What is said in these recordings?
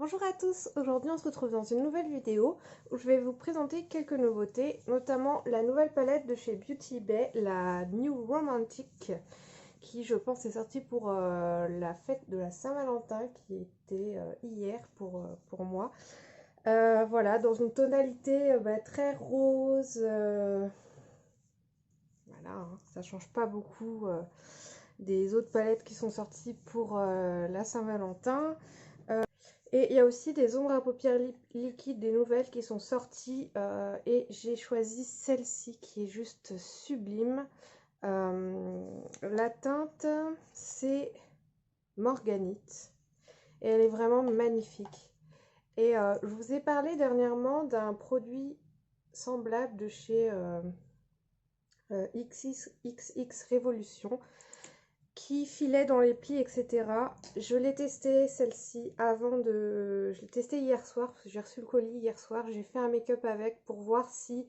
Bonjour à tous, aujourd'hui on se retrouve dans une nouvelle vidéo où je vais vous présenter quelques nouveautés, notamment la nouvelle palette de chez Beauty Bay, la New Romantic, qui je pense est sortie pour la fête de la Saint-Valentin qui était hier pour moi. Voilà, dans une tonalité très rose, voilà, hein, ça change pas beaucoup des autres palettes qui sont sorties pour la Saint-Valentin. Et il y a aussi des ombres à paupières liquides, des nouvelles qui sont sorties. Et j'ai choisi celle-ci qui est juste sublime. La teinte, c'est Morganite. Et elle est vraiment magnifique. Et je vous ai parlé dernièrement d'un produit semblable de chez XX Révolution qui filait dans les plis, etc. Je l'ai testé celle-ci avant de... Je l'ai testé hier soir, parce que j'ai reçu le colis hier soir. J'ai fait un make-up avec pour voir si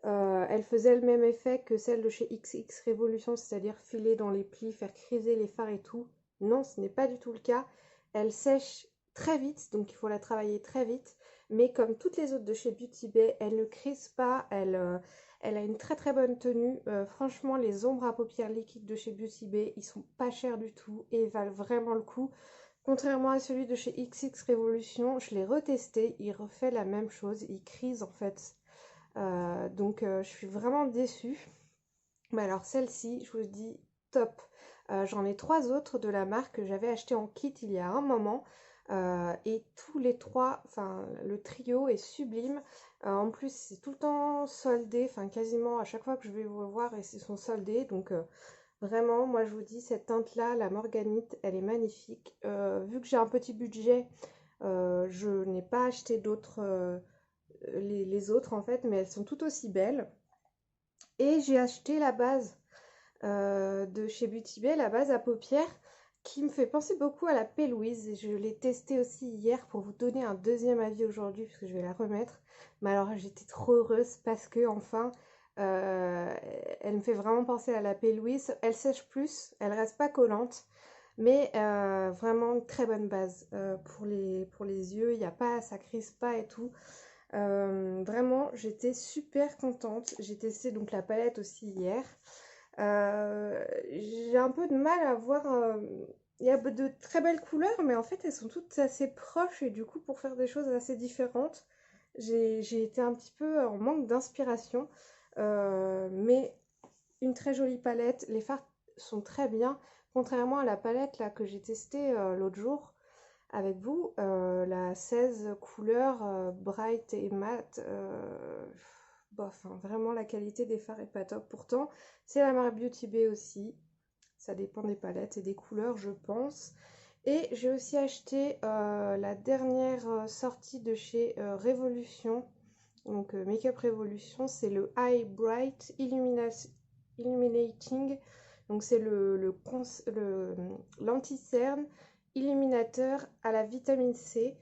elle faisait le même effet que celle de chez XX Révolution, c'est-à-dire filer dans les plis, faire criser les fards et tout. Non, ce n'est pas du tout le cas. Elle sèche très vite, donc il faut la travailler très vite. Mais comme toutes les autres de chez Beauty Bay, elle ne crise pas, elle a une très très bonne tenue. Franchement, les ombres à paupières liquides de chez Beauty Bay, ils sont pas chers du tout et ils valent vraiment le coup. Contrairement à celui de chez XX Révolution, je l'ai retesté, il refait la même chose, il crise en fait. Je suis vraiment déçue. Mais alors celle-ci, je vous dis top. J'en ai trois autres de la marque que j'avais acheté en kit il y a un moment. Et tous les trois, enfin le trio est sublime. En plus, c'est tout le temps soldé, enfin quasiment à chaque fois que je vais vous voir, ils sont soldés. Vraiment, moi je vous dis, cette teinte-là, la Morganite, elle est magnifique. Vu que j'ai un petit budget, je n'ai pas acheté d'autres, les autres en fait, mais elles sont tout aussi belles. Et j'ai acheté la base de chez Beauty Bay, la base à paupières, qui me fait penser beaucoup à la P. Louise. Et je l'ai testée aussi hier pour vous donner un deuxième avis aujourd'hui, puisque je vais la remettre. Mais alors j'étais trop heureuse parce que enfin, euh, elle me fait vraiment penser à la P. Louise. Elle sèche plus, elle reste pas collante. Mais vraiment une très bonne base pour les yeux, il y a pas, ça crise pas et tout. Vraiment, j'étais super contente. J'ai testé donc la palette aussi hier. J'ai un peu de mal à voir. Il y a de très belles couleurs, mais en fait, elles sont toutes assez proches et du coup, pour faire des choses assez différentes, j'ai été un petit peu en manque d'inspiration. Mais une très jolie palette. Les fards sont très bien, contrairement à la palette là que j'ai testée l'autre jour avec vous, la 16 couleurs bright et mat, bof, hein, vraiment la qualité des fards est pas top. Pourtant, c'est la marque Beauty Bay aussi. Ça dépend des palettes et des couleurs, je pense. Et j'ai aussi acheté la dernière sortie de chez Révolution. Donc Makeup Revolution, c'est le Eye Bright Illuminating. Donc c'est l'anti-cerne illuminateur à la vitamine C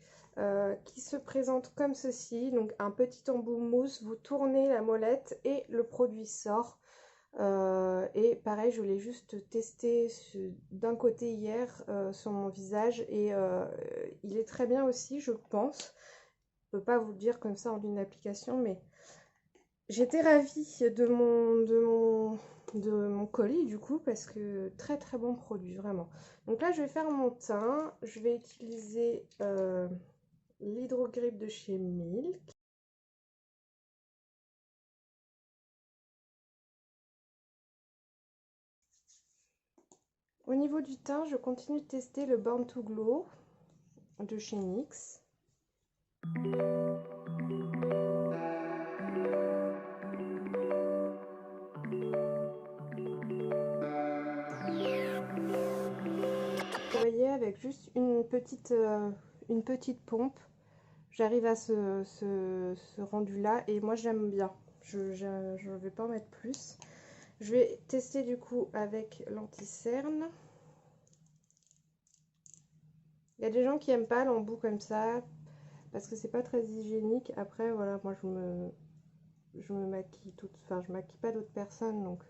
qui se présente comme ceci. Donc un petit embout mousse, vous tournez la molette et le produit sort. Et pareil, je l'ai juste testé d'un côté hier sur mon visage et il est très bien aussi, je pense. Je peux pas vous le dire comme ça en une application, mais j'étais ravie de mon colis du coup parce que très très bon produit vraiment. Donc là je vais faire mon teint, je vais utiliser l'hydrogrip de chez Milk. Au niveau du teint, je continue de tester le Born to Glow de chez NYX. Vous voyez, avec juste une petite pompe, j'arrive à ce rendu-là et moi j'aime bien. Je vais pas en mettre plus. Je vais tester du coup avec l'anti-cerne. Il y a des gens qui aiment pas l'embout comme ça parce que c'est pas très hygiénique. Après, voilà, moi je me maquille toute, enfin je maquille pas d'autres personnes donc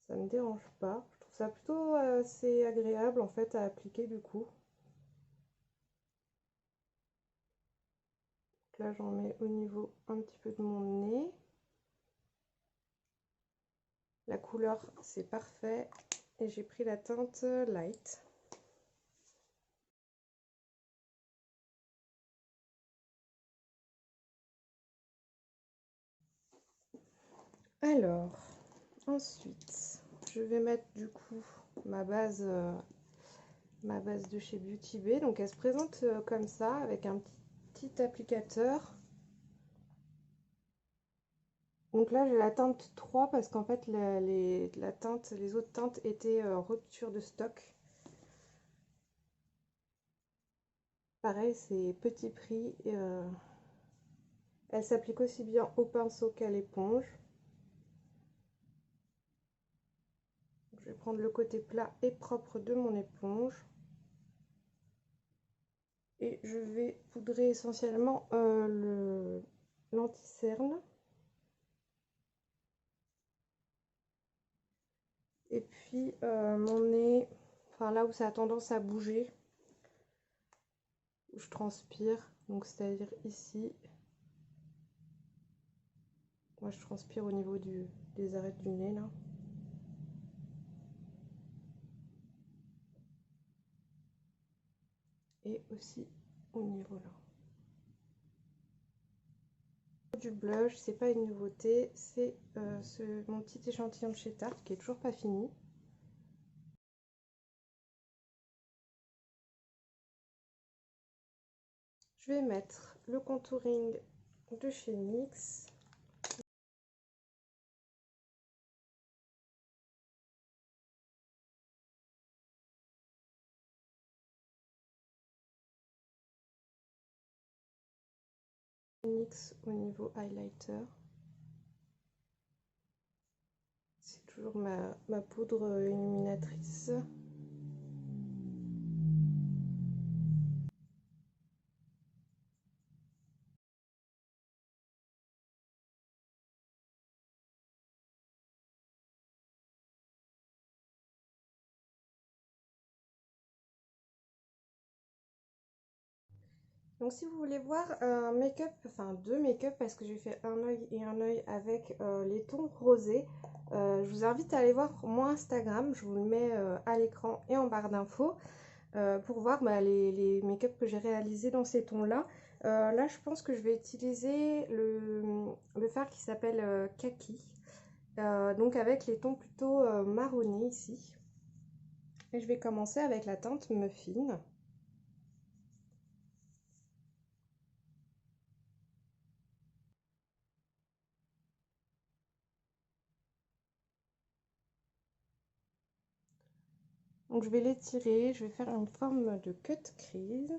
ça me dérange pas. Je trouve ça plutôt assez agréable en fait à appliquer du coup. Là, j'en mets au niveau un petit peu de mon nez. La couleur, c'est parfait. Et j'ai pris la teinte light. Alors, ensuite, je vais mettre du coup ma base de chez Beauty Bay. Donc, elle se présente comme ça, avec un petit applicateur. Donc là, j'ai la teinte 3 parce qu'en fait, les autres teintes étaient rupture de stock. Pareil, c'est petit prix. Elle s'applique aussi bien au pinceau qu'à l'éponge. Je vais prendre le côté plat et propre de mon éponge. Et je vais poudrer essentiellement l'anti-cerne. Et puis mon nez, enfin là où ça a tendance à bouger, où je transpire, donc c'est-à-dire ici. Moi je transpire au niveau des arêtes du nez là. Et aussi au niveau là. Du blush, c'est pas une nouveauté, c'est mon petit échantillon de chez Tarte qui est toujours pas fini. Je vais mettre le contouring de chez NYX. NYX au niveau highlighter. C'est toujours ma poudre illuminatrice. Donc si vous voulez voir un make-up, enfin deux make-up parce que j'ai fait un œil et un œil avec les tons rosés, je vous invite à aller voir mon Instagram, je vous le mets à l'écran et en barre d'infos pour voir les make-up que j'ai réalisés dans ces tons-là. Là je pense que je vais utiliser le fard qui s'appelle Kaki, donc avec les tons plutôt marronnés ici. Et je vais commencer avec la teinte Muffin. Donc je vais l'étirer, je vais faire une forme de cut crease.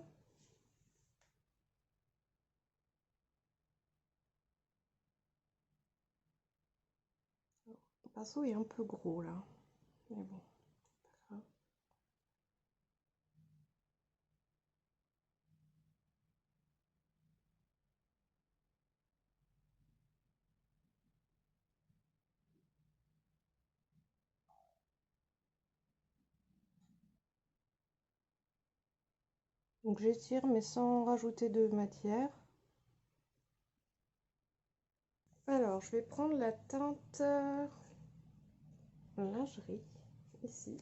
Le pinceau est un peu gros là, mais bon, pas grave. Donc j'étire mais sans rajouter de matière. Alors je vais prendre la teinte lingerie ici.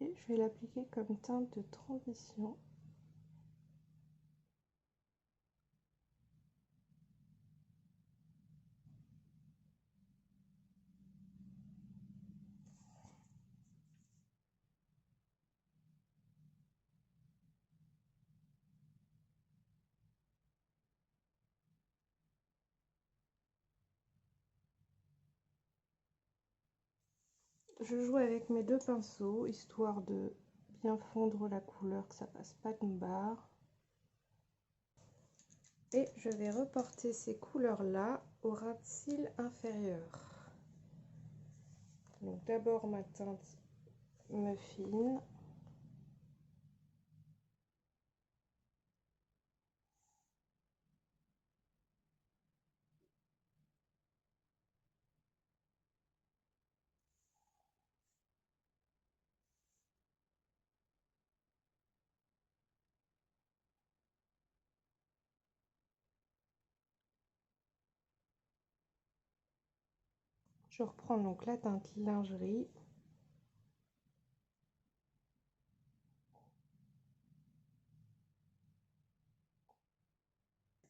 Et je vais l'appliquer comme teinte de transition. Je joue avec mes deux pinceaux, histoire de bien fondre la couleur, que ça passe pas d'une barre. Et je vais reporter ces couleurs-là au ras de cils inférieur. Donc d'abord ma teinte Muffin. Je reprends donc la teinte lingerie.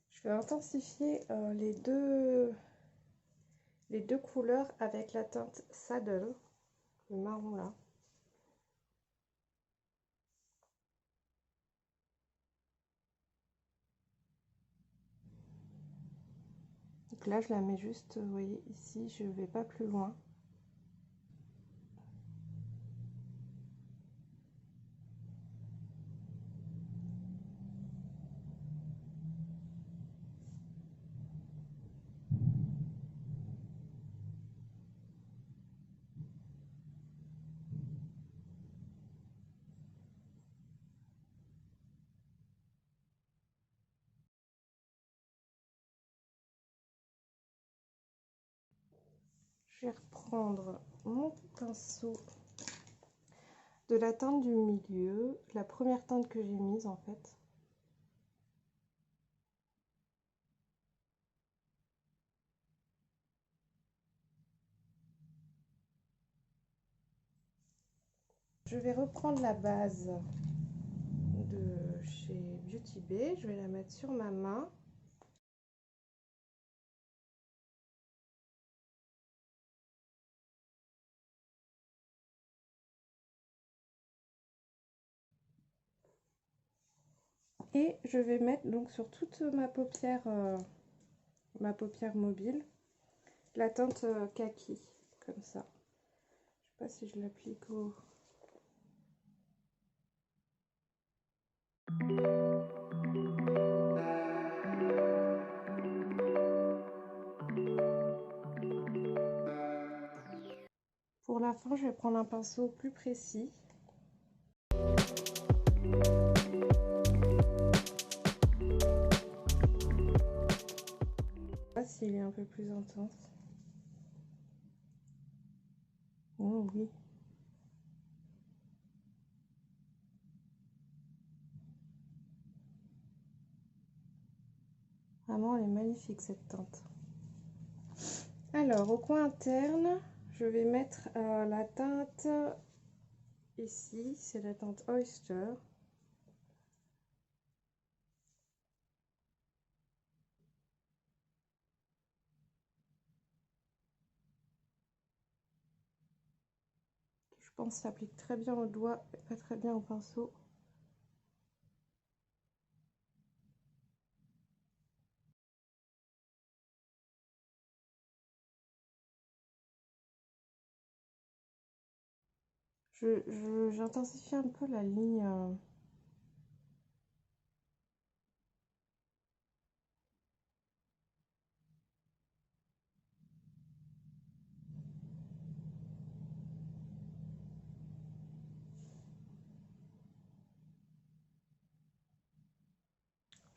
Je vais intensifier les deux couleurs avec la teinte Saddle, le marron là. Donc là, je la mets juste, vous voyez, ici, je ne vais pas plus loin. Je vais reprendre mon pinceau de la teinte du milieu, la première teinte que j'ai mise en fait. Je vais reprendre la base de chez Beauty Bay, je vais la mettre sur ma main. Et je vais mettre donc sur toute ma paupière mobile, la teinte kaki, comme ça. Je sais pas si je l'applique au... Pour la fin, je vais prendre un pinceau plus précis. S'il est un peu plus intense. Oh oui. Vraiment, elle est magnifique cette teinte. Alors, au coin interne, je vais mettre la teinte ici, c'est la teinte Oyster. Je pense s'applique très bien au doigt et pas très bien au pinceau. J'intensifie un peu la ligne.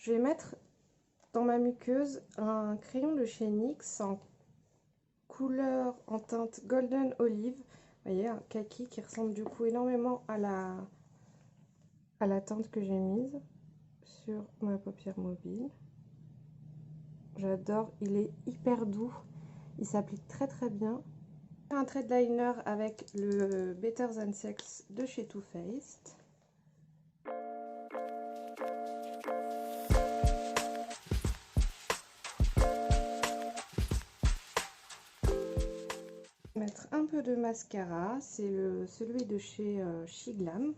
Je vais mettre dans ma muqueuse un crayon de chez NYX en couleur en teinte Golden Olive. Vous voyez, un kaki qui ressemble du coup énormément à la teinte que j'ai mise sur ma paupière mobile. J'adore, il est hyper doux, il s'applique très très bien. Un trait de liner avec le Better Than Sex de chez Too Faced. Mettre un peu de mascara, c'est celui de chez She Glam.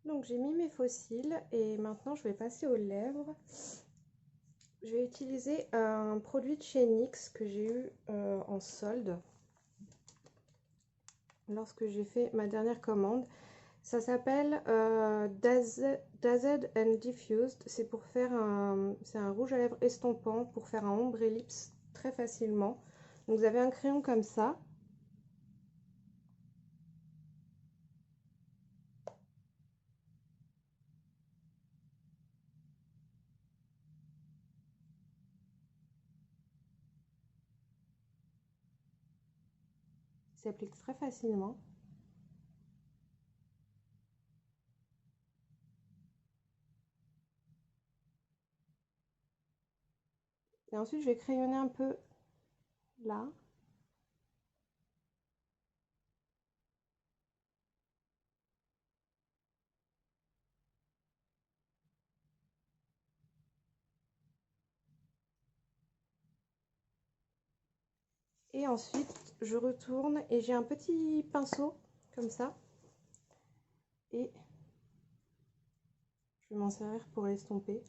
Donc j'ai mis mes faux cils et maintenant je vais passer aux lèvres. Je vais utiliser un produit de chez NYX que j'ai eu en solde lorsque j'ai fait ma dernière commande. Ça s'appelle Dazzled and Diffused. C'est pour faire c'est un rouge à lèvres estompant pour faire un ombre ellipse très facilement. Donc vous avez un crayon comme ça. Il s'applique très facilement. Et ensuite, je vais crayonner un peu là. Et ensuite, je retourne et j'ai un petit pinceau comme ça. Et je vais m'en servir pour l'estomper.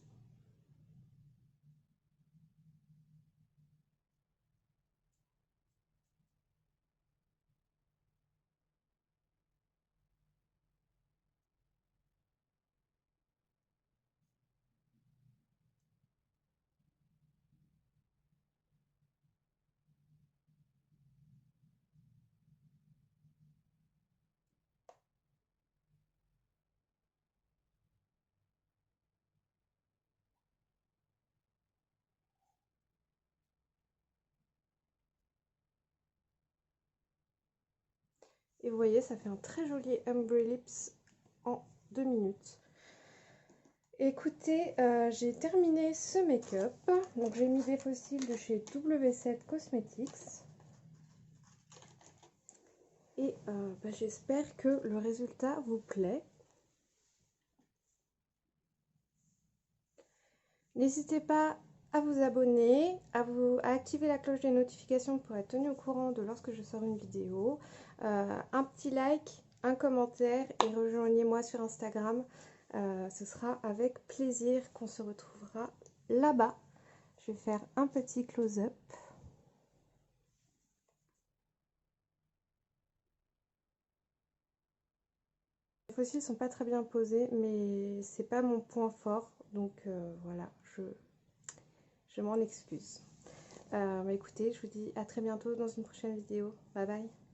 Et vous voyez, ça fait un très joli Ombre Lips en 2 minutes. Écoutez, j'ai terminé ce make-up. Donc j'ai mis des fossiles de chez W7 Cosmetics. Et j'espère que le résultat vous plaît. N'hésitez pas à vous abonner, à activer la cloche des notifications pour être tenu au courant de lorsque je sors une vidéo. Un petit like, un commentaire et rejoignez-moi sur Instagram. Ce sera avec plaisir qu'on se retrouvera là-bas. Je vais faire un petit close-up. Les fossiles sont pas très bien posés, mais c'est pas mon point fort, donc voilà, je m'en excuse. Écoutez, je vous dis à très bientôt dans une prochaine vidéo. Bye bye.